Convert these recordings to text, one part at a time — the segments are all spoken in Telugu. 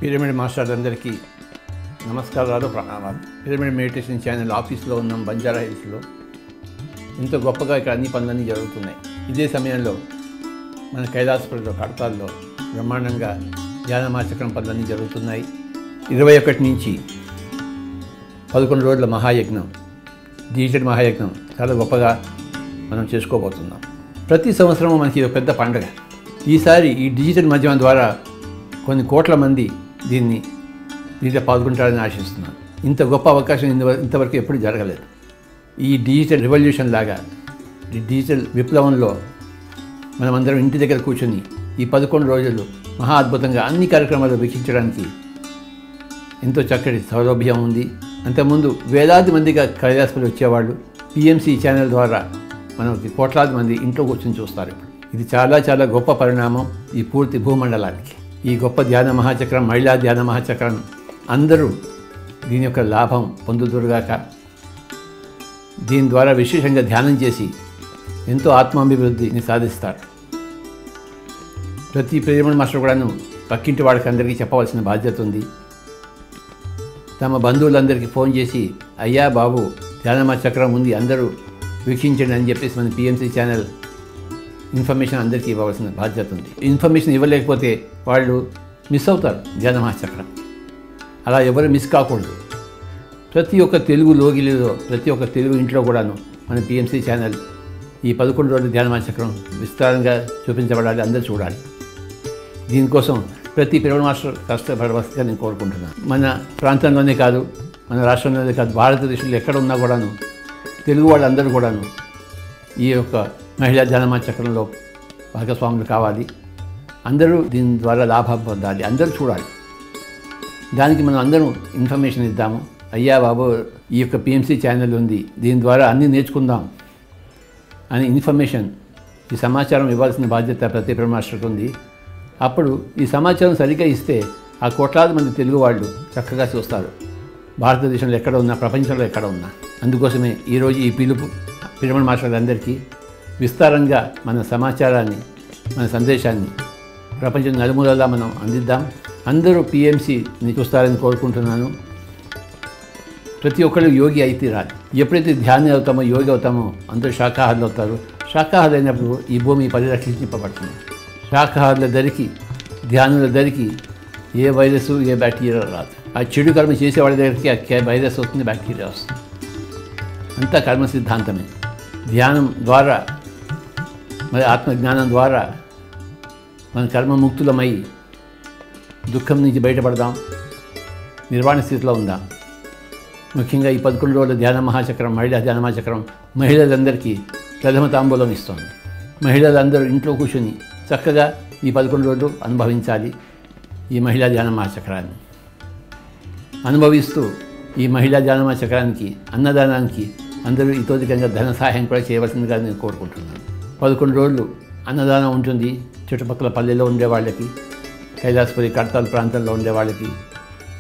పిరమిడ్ మాస్టర్లందరికీ నమస్కారాలు, ప్రణామాలు. పిరమిడ్ మెడిటేషన్ ఛానల్ ఆఫీస్లో ఉన్నాం, బంజారా హిల్స్లో. ఎంతో గొప్పగా ఇక్కడ అన్ని పనులన్నీ జరుగుతున్నాయి. ఇదే సమయంలో మన కైలాసపురంలో కడతాల్లో బ్రహ్మాండంగా ధ్యాన మహాచక్రం పనులన్నీ జరుగుతున్నాయి. 21 నుంచి 11 రోజుల మహాయజ్ఞం, డిజిటల్ మహాయజ్ఞం చాలా గొప్పగా మనం చేసుకోబోతున్నాం. ప్రతి సంవత్సరం మనకి ఇది పెద్ద పండుగ. ఈసారి ఈ డిజిటల్ మాధ్యమం ద్వారా కొన్ని కోట్ల మంది దీంట్లో పాల్గొంటారని ఆశిస్తున్నాను. ఇంత గొప్ప అవకాశం ఇంతవరకు ఎప్పుడు జరగలేదు. ఈ డిజిటల్ రెవల్యూషన్ లాగా, ఈ డిజిటల్ విప్లవంలో మనమందరం ఇంటి దగ్గర కూర్చొని ఈ 11 రోజులు మహా అద్భుతంగా అన్ని కార్యక్రమాలు వీక్షించడానికి ఎంతో చక్కటి సౌలభ్యం ఉంది. అంతకుముందు వేలాది మందిగా కైలాసపల్లి వచ్చేవాళ్ళు. పిఎంసి ఛానల్ ద్వారా మనకి కోట్లాది మంది ఇంట్లో కూర్చొని చూస్తారు. ఇది చాలా చాలా గొప్ప పరిణామం ఈ పూర్తి భూమండలానికి. ఈ గొప్ప ధ్యాన మహాచక్రం, మహిళా ధ్యాన మహాచక్రం, అందరూ దీని యొక్క లాభం పొందుదురుగాక. దీని ద్వారా విశేషంగా ధ్యానం చేసి ఎంతో ఆత్మాభివృద్ధిని సాధిస్తారు. ప్రతి పిరమిడ్ మాస్టర్ కూడాను పక్కింటి వాళ్ళకి అందరికీ చెప్పవలసిన బాధ్యత ఉంది. తమ బంధువులందరికీ ఫోన్ చేసి, అయ్యా బాబు ధ్యాన మహాచక్రం ఉంది, అందరూ వీక్షించండి అని చెప్పేసి మన పిఎంసి ఛానల్ ఇన్ఫర్మేషన్ అందరికీ ఇవ్వవలసిన బాధ్యత ఉంది. ఇన్ఫర్మేషన్ ఇవ్వలేకపోతే వాళ్ళు మిస్ అవుతారు ధ్యాన మహాచక్రం. అలా ఎవరు మిస్ కాకూడదు. ప్రతి ఒక్క తెలుగు లోగిలిలో, ప్రతి ఒక్క తెలుగు ఇంట్లో కూడాను మన పిఎంసి ఛానల్ ఈ 11 రోజుల ధ్యాన మహాచక్రం విస్తారంగా చూపించబడాలి, అందరూ చూడాలి. దీనికోసం ప్రతి పిరమిడ్ మాస్టర్ కష్టపడవలసిందిగా నేను కోరుకుంటున్నాను. మన ప్రాంతంలోనే కాదు, మన రాష్ట్రంలోనే కాదు, భారతదేశంలో ఎక్కడ ఉన్నా కూడాను తెలుగు వాళ్ళందరూ కూడాను ఈ యొక్క మహిళా ధ్యాన మహాచక్రంలో భాగస్వాములు కావాలి. అందరూ దీని ద్వారా లాభం పొందాలి, అందరూ చూడాలి. దానికి మనం అందరం ఇన్ఫర్మేషన్ ఇద్దాము. అయ్యా బాబు ఈ యొక్క పిఎంసి ఛానల్ ఉంది, దీని ద్వారా అన్నీ నేర్చుకుందాం అని ఇన్ఫర్మేషన్, ఈ సమాచారం ఇవ్వాల్సిన బాధ్యత ప్రతి పిరమిడ్ మాస్టర్కి ఉంది. అప్పుడు ఈ సమాచారం సరిగ్గా ఇస్తే ఆ కోట్లాది మంది తెలుగు వాళ్ళు చక్కగా చూస్తారు, భారతదేశంలో ఎక్కడ ఉన్నా, ప్రపంచంలో ఎక్కడ ఉన్నా. అందుకోసమే ఈరోజు ఈ పిలుపు పిరమిడ్ మాస్టర్లందరికీ విస్తారంగా మన సమాచారాన్ని, మన సందేశాన్ని ప్రపంచం నలుమూలలా మనం అందిద్దాం. అందరూ పిఎంసిని చూస్తారని కోరుకుంటున్నాను. ప్రతి ఒక్కరు యోగి అయితే రాదు. ఎప్పుడైతే ధ్యానం అవుతామో, యోగి అవుతామో, అందరూ శాకాహారులు అవుతారు. శాకాహారులు అయినప్పుడు ఈ భూమి పరిరక్షింపబడుతుంది. శాకాహారుల దరికి, ధ్యానుల దరికి ఏ వైరస్, ఏ బ్యాక్టీరియా రాదు. ఆ చెడు కర్మ చేసేవాళ్ళ దగ్గరికి ఆ వైరస్ వస్తుంది, బ్యాక్టీరియా వస్తుంది. అంతా కర్మ సిద్ధాంతమే. ధ్యానం ద్వారా, మరి ఆత్మజ్ఞానం ద్వారా మన కర్మముక్తులమై దుఃఖం నుంచి బయటపడదాం, నిర్వాణ స్థితిలో ఉందాం. ముఖ్యంగా ఈ 11 రోజుల ధ్యాన మహాచక్రం, మహిళా ధ్యాన మహాచక్రం మహిళలందరికీ ప్రథమ తాంబూలం ఇస్తుంది. మహిళలందరూ ఇంట్లో కూర్చొని చక్కగా ఈ 11 రోజులు అనుభవించాలి. ఈ మహిళా ధ్యాన మహాచక్రాన్ని అనుభవిస్తూ ఈ మహిళా ధ్యాన మహాచక్రానికి, అన్నదానానికి అందరూ ఇతోధికంగా ధన సహాయం కూడా చేయవలసిందిగా నేను కోరుకుంటున్నాను. 11 రోజులు అన్నదానం ఉంటుంది. చుట్టుపక్కల పల్లెల్లో ఉండే వాళ్ళకి, కైలాసపురి కడతాల ప్రాంతంలో ఉండే వాళ్ళకి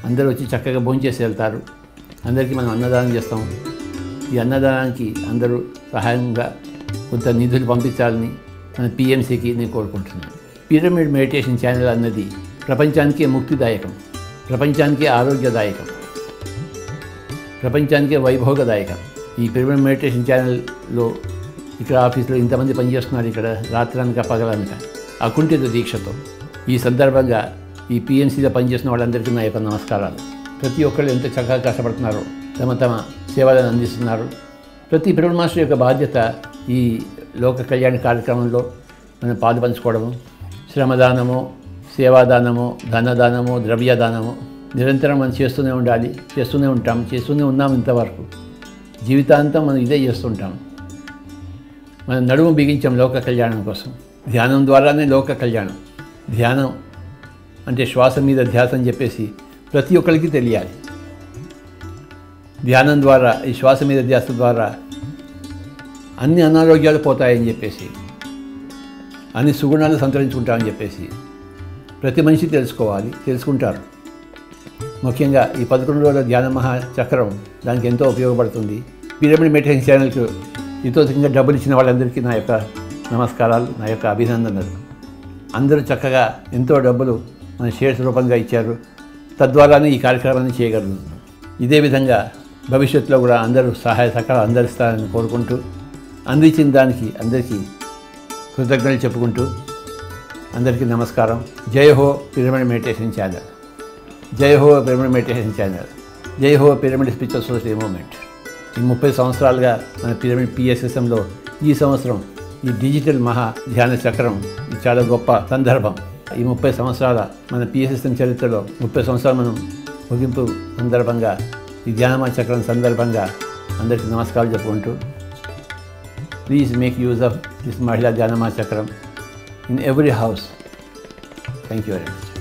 అందరూ వచ్చి చక్కగా భోంచేసి వెళ్తారు. అందరికీ మనం అన్నదానం చేస్తాం. ఈ అన్నదానానికి అందరూ సహాయంగా కొంత నిధులు పంపించాలని మన పిఎంసికి నేను కోరుకుంటున్నాను. పిరమిడ్ మెడిటేషన్ ఛానల్ అన్నది ప్రపంచానికే ముక్తిదాయకం, ప్రపంచానికే ఆరోగ్యదాయకం, ప్రపంచానికే వైభోగదాయకం. ఈ పిరమిడ్ మెడిటేషన్ ఛానల్లో ఇక్కడ ఆఫీస్లో ఇంతమంది పనిచేస్తున్నారు, ఇక్కడ రాత్రనక పగలనక అకుంఠిత దీక్షతో. ఈ సందర్భంగా ఈ పిఎంసీలో పనిచేస్తున్న వాళ్ళందరికీ నా యొక్క నమస్కారాలు. ప్రతి ఒక్కళ్ళు ఎంత చక్కగా కష్టపడుతున్నారు, తమ సేవలను అందిస్తున్నారు. ప్రతి పిరమిడ్ మాస్టర్ యొక్క బాధ్యత ఈ లోక కళ్యాణ కార్యక్రమంలో మనం పాలు పంచుకోవడము, శ్రమదానము, సేవాదానము, ధనదానము, ద్రవ్యదానము నిరంతరం మనం చేస్తూనే ఉండాలి. చేస్తూనే ఉన్నాం ఇంతవరకు. జీవితాంతం మనం ఇదే చేస్తుంటాం. మనం నడుము బిగించాం లోక కళ్యాణం కోసం. ధ్యానం ద్వారానే లోక కళ్యాణం. ధ్యానం అంటే శ్వాస మీద ధ్యాస అని చెప్పేసి ప్రతి ఒక్కరికి తెలియాలి. ధ్యానం ద్వారా, ఈ శ్వాస మీద ధ్యాస ద్వారా అన్ని అనారోగ్యాలు పోతాయని చెప్పేసి, అన్ని సుగుణాలు సంతరించుకుంటామని చెప్పేసి ప్రతి మనిషి తెలుసుకుంటారు. ముఖ్యంగా ఈ 11 రోజుల ధ్యాన మహాచక్రం దానికి ఎంతో ఉపయోగపడుతుంది. పిరమిడ్ మెడిటేషన్ ఛానల్కు ఇతోధికంగా డబ్బులు ఇచ్చిన వాళ్ళందరికీ నా యొక్క నమస్కారాలు, నా యొక్క అభినందనలు. అందరూ చక్కగా ఎంతో డబ్బులు మన షేర్స్ రూపంగా ఇచ్చారు. తద్వారానే ఈ కార్యక్రమాన్ని చేయగలుగుతున్నాం. ఇదే విధంగా భవిష్యత్తులో కూడా అందరూ సహాయ సహకారాలు అందరిస్తారని కోరుకుంటూ, అందించిన దానికి అందరికీ కృతజ్ఞతలు చెప్పుకుంటూ అందరికీ నమస్కారం. జై హో పిరమిడ్ మెడిటేషన్ ఛానల్, జై హో పిరమిడ్ మెడిటేషన్ ఛానల్, జై హో పిరమిడ్ స్పిరిచువల్ సొసైటీ మూవ్మెంట్. ఈ 30 సంవత్సరాలుగా మన పిరమిడ్ పిఎస్ఎస్ఎంలో ఈ సంవత్సరం ఈ డిజిటల్ మహా ధ్యాన చక్రం ఇది చాలా గొప్ప సందర్భం. ఈ 30 సంవత్సరాల మన పిఎస్ఎస్ఎం చరిత్రలో 30 సంవత్సరాలు మనం ముగింపు సందర్భంగా ఈ ధ్యానమా చక్రం సందర్భంగా అందరికీ నమస్కారాలు చెప్పుకుంటూ, please make use of this మహిళా ధ్యానమా చక్రం in every house. Thank you very much.